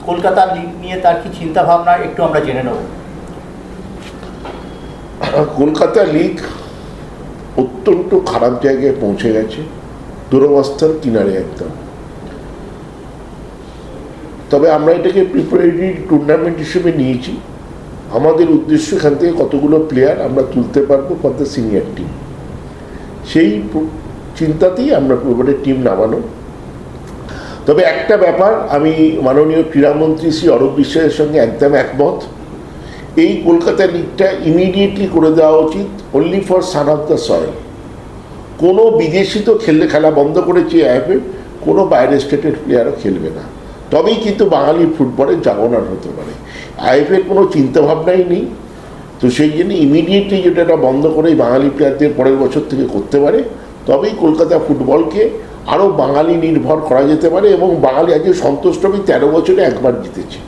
কলকাতার লিগ নিয়ে তার কি চিন্তা ভাবনা একটু আমরা জেনে নেব। কলকাতা লিগ অত্যন্ত খারাপ জায়গায় পৌঁছে গেছে, দুরবস্থার কিনারে একদম। তবে আমরা এটাকে প্রিপারেটরি টুর্নামেন্ট হিসেবে নিয়েছি। আমাদের উদ্দেশ্য এখান থেকে কতগুলো প্লেয়ার আমরা তুলতে পারবো ফর দ্য সিনিয়র টিম, সেই চিন্তাতেই আমরা পুরোপুরি টিম নামানো। তবে একটা ব্যাপার, আমি মাননীয় ক্রীড়ামন্ত্রী শ্রী অরূপ বিশ্বাসের সঙ্গে একদম একমত। এই কলকাতা লিগটা ইমিডিয়েটলি করে দেওয়া উচিত, only for son of the soil. কোনো বিদেশি তো খেলা বন্ধ করেছে আইএফএ, কোনো বাইরের স্টেটের প্লেয়ারও খেলবে না। তবেই কিন্তু বাঙালি ফুটবলের জাগরণ হতে পারে। আইএফএর কোনো চিন্তাভাবনাই নেই, তো সেই জন্য ইমিডিয়েটলি যেটা বন্ধ করে বাঙালি প্লেয়ারদের পরের বছর থেকে করতে পারে, তবেই কলকাতা ফুটবলকে আরও বাঙালি নির্ভর করা যেতে পারে। এবং বাঙালি আজকে সন্তোষ ট্রফি 13 বছরে একবার জিতেছে,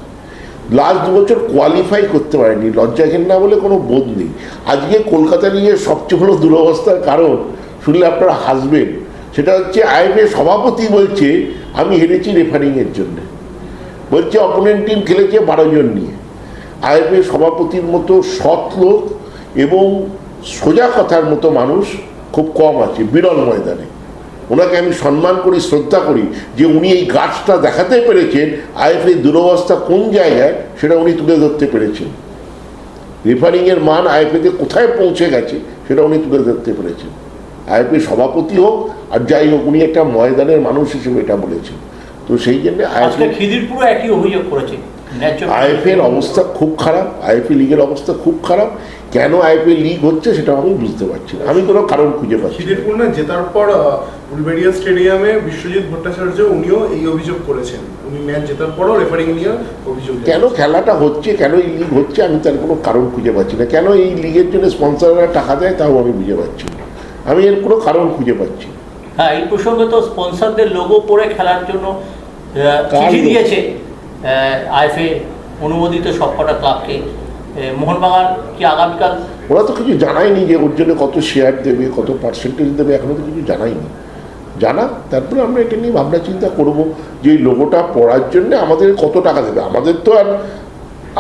লাস্ট 2 বছর কোয়ালিফাই করতে পারেনি। লজ্জা ঘেন্না বলে কোনো বোধ নেই। আজকে কলকাতা নিয়ে সবচেয়ে বড় দুরবস্থার কারণ শুনলে আপনারা হাসবেন, সেটা হচ্ছে আইএফএ সভাপতি বলছে আমি হেরেছি রেফারিংয়ের জন্য। বলছে অপোনেন্ট টিম খেলেছে 12 জন নিয়ে। আইএফএ সভাপতির মতো সৎ লোক এবং সোজা কথার মতো মানুষ খুব কম আছে বিরল ময়দানে। ওনাকে আমি সম্মান করি, শ্রদ্ধা করি যে উনি এই গাছটা দেখাতে পেরেছেন আইএফএ দুরবস্থা কোন জায়গায়, সেটা উনি তুলে ধরতে পেরেছেন। রেফারিংয়ের মান আইএফএতে কোথায় পৌঁছে গেছে সেটা উনি তুলে ধরতে পেরেছেন। আইএফএ সভাপতি হোক আর যাই হোক, উনি একটা ময়দানের মানুষ হিসেবে এটা বলেছেন। তো সেই জন্য খিদিরপুর একই অভিযোগ করেছে, আইএফএর অবস্থা খুব খারাপ, আইএফএ লিগের অবস্থা খুব খারাপ। কেন আইএফএ লিগ হচ্ছে সেটা আমি বুঝতে পারছি না, আমি কোনো কারণ খুঁজে পাচ্ছি না। খিদিরপুর না জেতার পর উলবেড়িয়া স্টেডিয়ামে বিশ্বজিৎ ভট্টাচার্য উনিও এই অভিযোগ করেছেন, উনি ম্যাচ জেতার পরও রেফারিং নিয়ে অভিযোগ। কেন খেলাটা হচ্ছে, কেন এই লিগ হচ্ছে, আমি তার কোনো কারণ খুঁজে পাচ্ছি না। কেন এই লিগের জন্য স্পন্সররা টাকা দেয় তাও আমি বুঝে পাচ্ছি না, আমি এর কোনো কারণ খুঁজে পাচ্ছি। হ্যাঁ, এই প্রসঙ্গে তো স্পন্সরদের লোগো পরে খেলার জন্য চিঠি দিয়েছে আইএফএ অনুমোদিত সবকটা ক্লাবকে। মোহনবাগান কি আগামীকাল? ওরা তো কিছু জানায়নি যে ওর জন্য কত শেয়ার দেবে, কত পার্সেন্টেজ দেবে, এখনো তো কিছু জানায়নি। জানা তারপরে আমরা এটা নিয়ে ভাবনা চিন্তা করবো যে এই লোগোটা পড়ার জন্য আমাদের কত টাকা দেবে।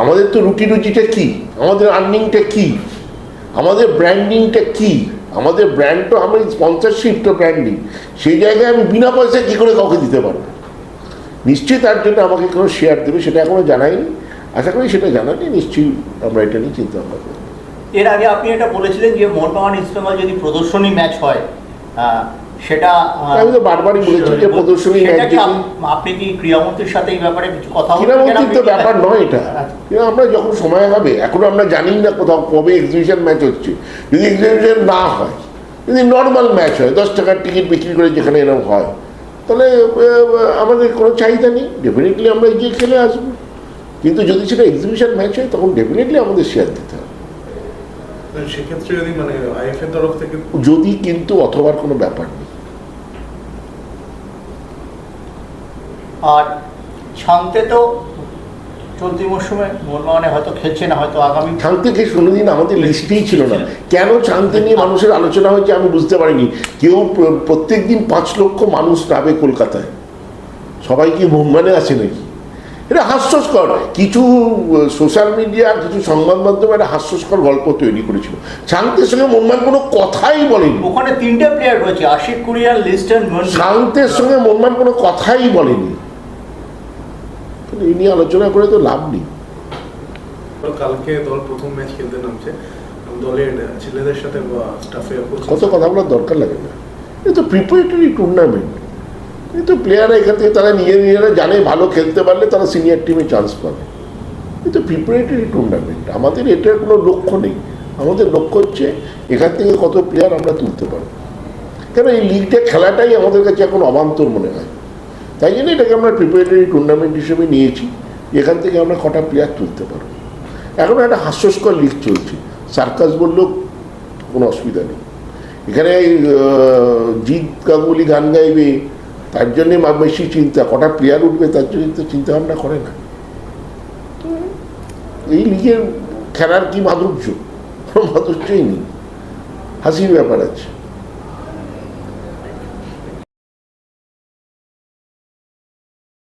আমাদের তো রুটি রুজিটা কী, আমাদের আর্নিংটা কী, আমাদের ব্র্যান্ডিংটা কী। আমাদের ব্র্যান্ড তো, আমি স্পন্সরশিপ তো ব্র্যান্ডিং, সেই জায়গায় আমি বিনা পয়সায় কী করে কাউকে দিতে পারবো? নিশ্চয়ই তার জন্য আমাকে কোনো শেয়ার দেবে, সেটা এখনও জানায়নি। আশা করি সেটা জানালে নিশ্চয়ই আমরা এটা নিয়ে চিন্তা ভাবনা করব। এর আগে আপনি এটা বলেছিলেন যে মোহনবাগান ইস্টবেঙ্গল যদি প্রদর্শনী ম্যাচ হয় সেটা, আমি তো বারবারই বলেছি যে প্রদর্শনী ম্যাচ, আপনি কি ক্রীড়ামন্ত্রীর সাথে এই ব্যাপারে কিছু কথা বলছেন? ক্রীড়ামন্ত্রীর তো ব্যাপার নয় এটা, আমরা যখন সময় হবে, এখনো আমরা জানি না কোথাও কবে এক্সিবিশন ম্যাচ হচ্ছে। যদি এক্সিবিশন না হয়, যদি নর্মাল ম্যাচ হয় 10 টাকার টিকিট বিক্রি করে যেখানে এরকম হয়, তাহলে আমাদের কোনো চাহিদা নেই, ডেফিনেটলি আমরা গিয়ে খেলে আসবো। কিন্তু যদি সেটা এক্সিবিশন ম্যাচ হয় তখন ডেফিনেটলি আমাদের শেয়ার দিতে হবে। সেক্ষেত্রে যদি মানে আইএফএ তরফ থেকে যদি কিন্তু অথবার কোনো ব্যাপার নেই। আর ছাংতে তো চলতি মরশুমে মোহনবাগানে হয়তো খেলছে না, হয়তো আগামী ছাংতে খেয়ে কোনোদিন আমাদের লিস্টেই ছিল না। কেন ছাংতে নিয়ে মানুষের আলোচনা হয়েছে আমি বুঝতে পারিনি। কেউ প্রত্যেক দিন 5 লক্ষ মানুষ নামে কলকাতায়, সবাই কি মোহনবাগানে আছে নাকি? এটা হাস্যস্কর। কিছু সোশ্যাল মিডিয়া, কিছু সংবাদ মাধ্যমে একটা হাস্যস্কর গল্প তৈরি করেছিল। ছাংতের সঙ্গে মোহনবাগান কোনো কথাই বলেনি। ওখানে 3টে প্লেয়ার রয়েছে, আশিক কুরিয়ান, লিস্টন। ছাংতের সঙ্গে মোহনবাগান কোনো কথাই বলেনি। এই নিয়ে আলোচনা করে তো লাভ নেই। কালকে দল প্রথম ম্যাচ খেলতে নামছে, দলের ছেলেদের সাথে বা স্টাফে কত কথা বলার দরকার লাগে না। এই তো প্রিপারেটরি টুর্নামেন্ট, এই তো প্লেয়াররা এখান থেকে তারা নিজেরা জানে ভালো খেলতে পারলে তারা সিনিয়র টিমে চান্স পাবে। এই তো প্রিপারেটরি টুর্নামেন্ট, আমাদের এটার কোনো লক্ষ্য নেই। আমাদের লক্ষ্য হচ্ছে এখান থেকে কত প্লেয়ার আমরা তুলতে পারবো। কেন এই লিগটা খেলাটাই আমাদের কাছে এখন অবান্তর মনে হয়। তাই জন্য এটাকে আমরা প্রিপারেটরি টুর্নামেন্ট হিসেবে নিয়েছি, এখান থেকে আমরা কটা প্লেয়ার তুলতে পারবো। এখন একটা হাস্যস্কর লিগ চলছে, সার্কাস বললেও কোনো অসুবিধা নেই। এখানে জিৎ গাঙ্গুলি গান গাইবে, তার জন্যে বেশি চিন্তা, কটা প্লেয়ার উঠবে তার জন্য তো চিন্তা ভাবনা করে না। তো এই লিগের খেলার কি মাধুর্য? কোনো মাধুর্যই নেই, হাসির ব্যাপার আছে।